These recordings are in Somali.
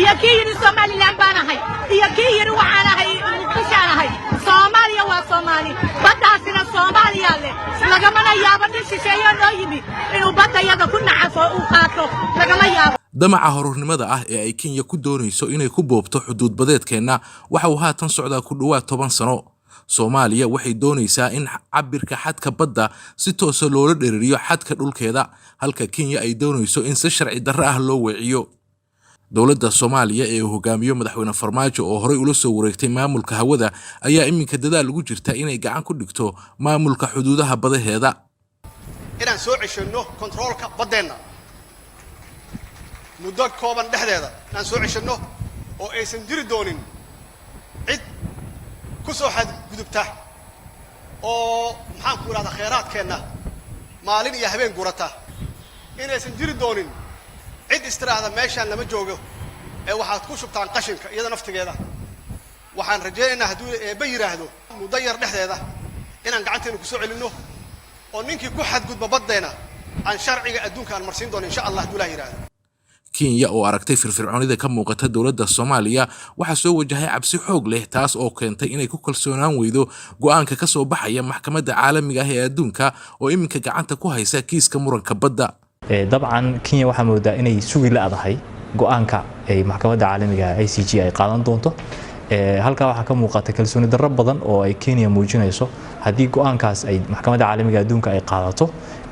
iyo kii yiri Soomaaliland baan ahay iyo kii yiri waxaan ahay muqdishaan ahay Soomaaliya waa Soomaali baddaasina Soomaaliya leh lagama yaabo in shisheeyo loo yimi inuu baddayada ku nacafo uu qaato lagama yaabo damaca horurnimada ah ee ay Kenya ku doonayso inay ku boobto xuduud badeedkeena waxa uu haatan socdaa ku dhawaad 10 sano Soomaaliya waxay doonaysaa in cabirka xadka badda si toos ah loola dheeriyo xadka dhulkeeda halka Kenya ay doonayso in si sharci darro ah loo weeciyo dawladda Soomaaliya ee hogaamiyo madaxweyne Farmaajo oo horey ula soo wareegtay maamulka hawada ayaa iminka dadaal ugu jirta inay gacan ku dhigto maamulka xuduudaha badaheeda inaan soo ceshano controlka badeena muddo kooban dhexdeeda aan soo ceshano oo aysan jiri doonin cid ku soo xadgudubta oo maxaan ku raada kheyraadkeena maalin iyo habeen gurata inaysan jiri doonin cid istiraada meeshaan lama joogo ee waxaad ku shubtaan qashinka iyada naftigeeda waxaan rajaynaynaa hadduu eebba yiraahdo muddo yar dhexdeeda inaan gacanteena ku soo celino oo ninkii ku xadgudba badeena aan sharciga adduunka aan marsiin doono insha Allah hadduu la yiraahdo Kenya oo aragtay firfircoonida ka muuqata dawladda Soomaaliya waxa soo wajahay cabsi xoog leh taas oo keentay inay ku kalsoonaan weydo go'aanka ka soo baxaya maxkamadda caalamiga ah ee adduunka oo iminka gacanta ku haysa kiiska muranka badda dabcan Kenya waxa moodaa inay sugi laadahay go'aanka ay maxkamadda caalamiga ICJ ay qaadan doonto halka waxa ka muuqata kalsooni darro badan oo ay Kenya muujinayso hadii go'aankaas ay maxkamadda caalamiga adduunka ay qaadato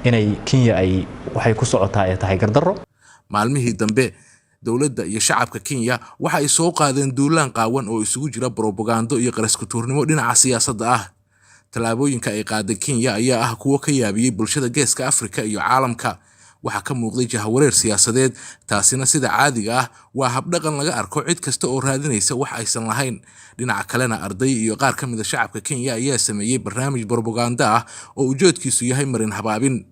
inay Kenya ay waxay ku socotaa ay tahay gardarro maalmihii dambe dawladda iyo shacabka Kenya waxa ay soo qaadeen duulaan qaawan oo isugu jira propaganda iyo qarasku tuurnimo dhinaca siyaasadda ah talaabooyinka ay qaaday Kenya ayaa ah kuwo ka yaabiyay bulshada geeska Afrika iyo caalamka waxa ka muuqday jahawareer siyaasadeed taasina sida caadiga ah waa habdhaqan laga arko cid kasta oo raadinaysa wax aysan lahayn dhinaca kalena arday iyo qaar ka mid ah shacabka Kenya ayaa sameeyay barnaamij propaganda ah oo ujeedkiisu yahay marin habaabin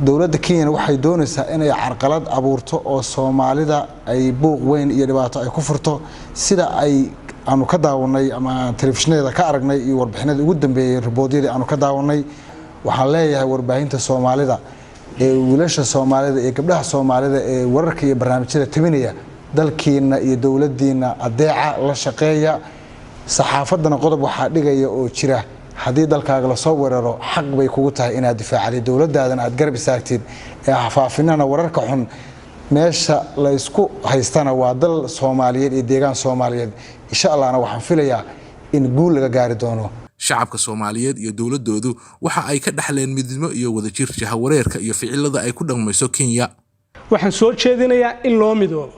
dawladda Kenya waxay doonaysaa inay carqalad abuurto oo Soomaalida ay buuq weyn iyo dhibaato ay ku furto sida ay aanu ka daawanay ama telefishinada ka aragnay iyo warbixinada ugu dambeeyay riboodyada aanu ka daawanay waxaan leeyahay warbaahinta Soomaalida ee wiilasha Soomaalida ee gabdhaha Soomaalida ee wararka iyo barnaamijyada tabinaya dalkeena iyo dawladdeena adeeca la shaqeeya saxaafadana qodob waxa dhigaya oo jira haddii dalkaaga la soo weeraro xaq bay kugu tahay inaad difaacdo dawladdaadana aad garab istaagtid ee xafaafinana wararka xun meesha la isku haystana waa dal Soomaaliyeed ee deegaan Soomaaliyeed insha Allah waxaan filayaa in guul laga gaari doono shacabka Soomaaliyeed iyo dawladoodu waxa ay ka dhaxleen midnimo iyo wadajir jahawareerka iyo ficilada ay ku dhaqmayso Kenya waxaan soo jeedinayaa in loo midoobo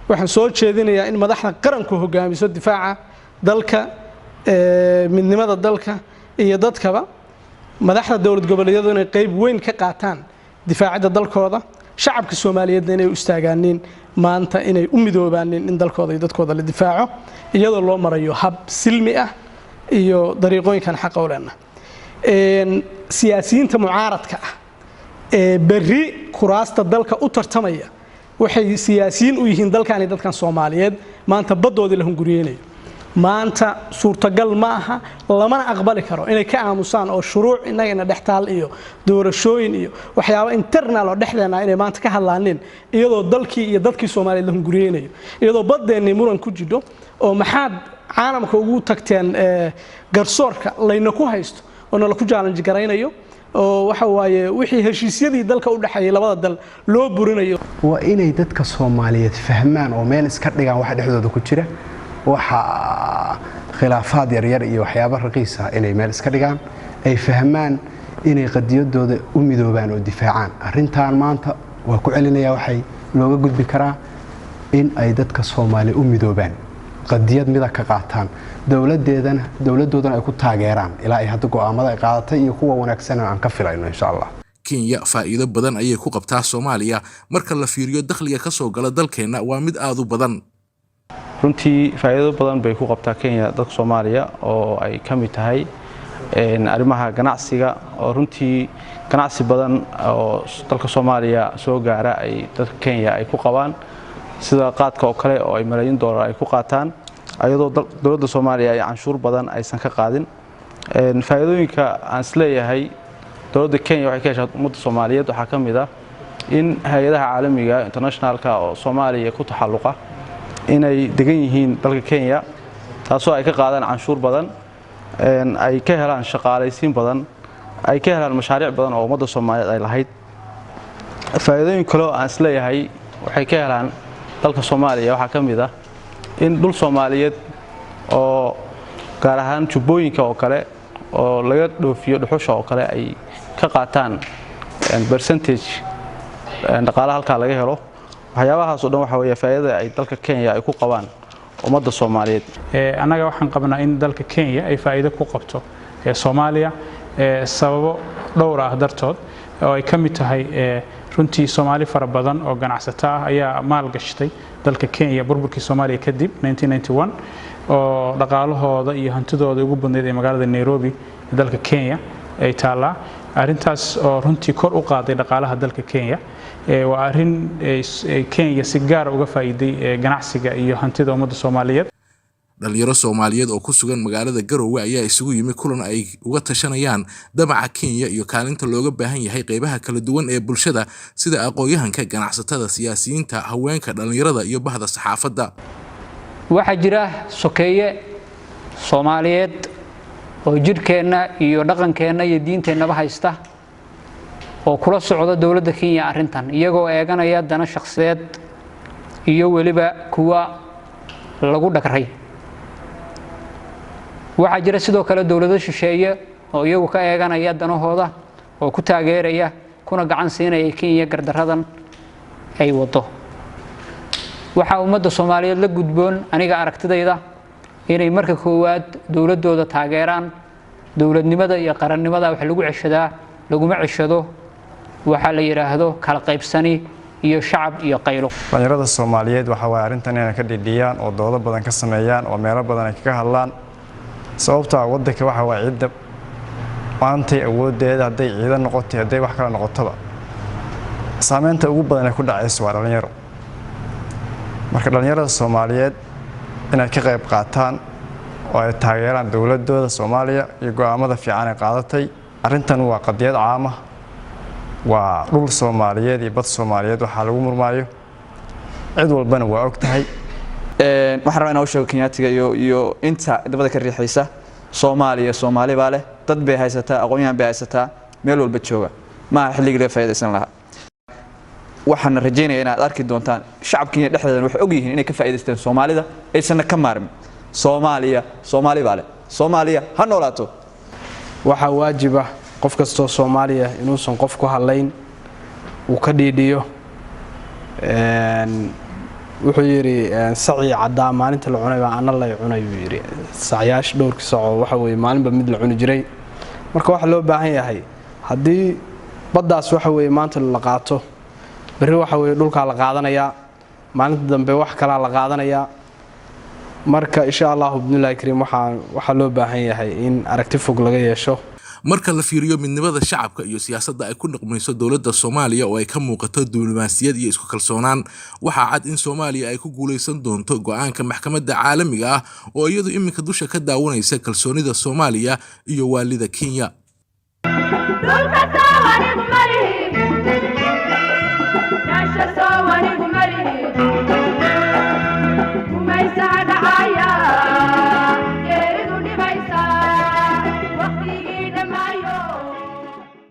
waxaan soo jeedinayaa in madaxda qaranku hogaamiso difaaca dalka midnimada dalka iyo dadkaba madaxda dawlad goboleedyadu inay qayb weyn ka qaataan difaacida dalkooda shacabka Soomaaliyeed inay u istaagaaneen maanta inay u midoobaanin in dalkooda iyo dadkooda la difaaco iyadoo loo marayo hab silmi ah iyo dariiqooyinkan xaq u leena siyaasiyiinta mucaaradka ah ee bari kuraasta dalka u tartamaya waxay siyaasiyiin u yihiin dalkan iyo dadkan Soomaaliyeed maanta badoodii la hunguriyeenayo maanta suurtagal ma aha lamana aqbali karo inay ka aamusaan oo shuruuc inagana dhextaal iyo doorashooyin iyo waxyaabo internal oo dhexdeena inay maanta ka hadlaaneen iyadoo dalkii iyo dadkii Soomaaliyeed la hunguriyeenayo iyadoo badeennii muran ku jidho oo maxaad caalamka ugu tagteen garsoorka layna ku haysto oo nala ku challenge garaynayo oo waxa waaye wixii heshiisyadii dalka u dhaxeeyay labada dal loo burinayo waa inay dadka Soomaaliyeed fahmaan oo meel iska dhigaan wax dhexdooda ku jira waxa khilaafaad yar iyo waxyaabo raqiis ah inay meel iska dhigaan ay fahmaan inay qadiyadooda u midoobaan oo difaacaan arintan maanta waa ku celinaya waxay looga gudbi karaa in ay dadka Soomaali u midoobaan qadiyad mid ka qaataan dawladoodana ay ku taageeraan ilaa ay hadda go'aamada ay qaadatay iyo kuwa wanaagsan aan ka filayno insha Allah Kenya faa'iido badan ayay ku qabtaa Soomaaliya marka la fiiriyo dakhliga ka soo gala dalkeena waa mid aad u badan runtii faa'iido badan bay ku qabtaa Kenya dadka Soomaaliya oo ay ka mid tahay arrimaha ganacsiga oo runtii ganacsi badan oo dalka Soomaaliya soo gaara ay dadka Kenya ay ku qabaan sida qaadka oo kale oo ay malaayiin dollar ay ku qaataan ayadoo dawladda Soomaaliya ay canshuur badan aysan ka qaadin faa'iidooyinka aan isleeyahay dawladda Kenya waxay ka heshaa ummadda Soomaaliyeed waxa ka mid ah in hay'adaha caalamiga internationalka oo Soomaaliya ku taxalluqa inay degan yihiin dalka Kenya taasoo ay ka qaadaan canshuur badan ay ka helaan shaqaalaysiin badan ay ka helaan mashaariic badan oo ummadda Soomaaliyeed ay lahayd faa'iidooyin kale oo aan isleeyahay waxay ka helaan dalka Soomaaliya waxa ka mid ah in dhul Soomaaliyeed oo gaar ahaan jubbooyinka oo kale oo laga dhoofiyo dhuxusha oo kale ay ka qaataan percentage dhaqaalaha halka laga helo waxyaabahaas oo dhan waxa weeye faa'iidada ay dalka Kenya ay ku qabaan ummadda Soomaaliyeed anaga waxaan qabnaa in dalka Kenya ay faa'iido ku qabto Soomaaliya sababo dhowr ah dartood oo ay ka mid tahay runtii Soomaali fara badan oo ganacsato ah ayaa maal gashtay dalka Kenya burburkii Soomaaliya kadib 1991 oo dhaqaalahooda iyo hantidooda ugu badneed ee magaalada Nairobi dalka Kenya ay taala arintaas oo runtii kor u qaaday dhaqaalaha dalka Kenya waa arin Kenya si gaar ah uga faa'iiday ganacsiga iyo hantida ummadda Soomaaliyeed dhalinyaro Soomaaliyeed oo ku sugan magaalada Garowe ayaa isugu yimid kulan ay uga tashanayaan damaca Kenya iyo kaalinta looga baahan yahay qaybaha kala duwan ee bulshada sida aqoonyahanka ganacsatada siyaasiyiinta haweenka dhalinyarada iyo bahda saxaafadda waxa jira sokeeye Soomaaliyeed oo jirkeena iyo dhaqankeena iyo diinteena haysta oo kula socda dawladda Kenya arintan iyagoo eeganaya dana shakhsiyeed iyo waliba kuwa lagu dhaqray waxa jira sidoo kale dawladda shisheeye oo iyagu ka eeganaya danahooda oo ku taageeraya kuna gacan siinaya Kenya gardaradan ay wado waxa ummadda Soomaaliyeed la gudboon aniga aragtidayda inay marka koowaad dawladooda taageeraan dawladnimada iyo qarannimada wax lagu ceshadaa laguma ceshado waxa la yiraahdo kala qaybsani iyo shacab iyo qaylo dhalinyarada Soomaaliyeed waxa way arintan inay ka dhidhiyaan oo doodo badan ka sameeyaan oo meelo badan ay ka hadlaan sababta waddanka waxa way ciidda maanta awoodeeda haday ciidan noqotay haday wax kala noqotaba saameynta ugu badan ee ku dhacayso waa dhalinyaro marka dhalinyarada Soomaaliyeed inay ka qayb qaataan oo ay taageeraan dawladooda Soomaaliya iyo go'aamada fiican ee qaadatay arintan waa qadiyad caam ah waa dhul Soomaaliyeed iyo bad Soomaaliyeed waxa lagu murmaayo cid walbana waa og tahay waxaan rabaa inaan u sheego Kenyaatiga iyo inta dabada ka riixaysa Soomaaliya Soomaali baa leh dad bay haysataa aqoonyahan bay haysataa meel walba jooga ma xilliga la faa'iideysan lahaa waxaan rajaynayaa inaad arki doontaan shacabkiina dhexdeeda waxay og yihiin inay ka faa'iideystaan Soomaalida aysan ka maarmin Soomaaliya Soomaali baa leh Soomaaliya ha noolaato waxa waajib ah qof kasto Soomaaliya inuu san qof ku halayn uu ka dhiidhiyo wuxuu yiri saci cadaa maalinta la cunay baa ana la cunay yiri saciyaash dhowrki saaco waxa way maalinba mid la cuni jiray marka waxa loo baahan yahay hadii baddaas waxa way maanta la qaato bari waxa way dhulka la qaadanaya maalinta dambe wax kala la qaadanaya marka insha Allah ibnillaahi kariim waxa loo baahan yahay in aragti fog laga yeesho marka la fiiriyo midnimada shacabka iyo siyaasadda ay ku dhaqmayso dawladda Soomaaliya oo ay ka muuqato diblomaasiyad iyo isku kalsoonaan waxa cad in Soomaaliya ay ku guuleysan doonto go'aanka maxkamadda caalamiga ah oo iyadu iminka dusha ka daawanaysa kalsoonida Soomaaliya iyo waalida Kenya Nasha sawani gumari, umaysa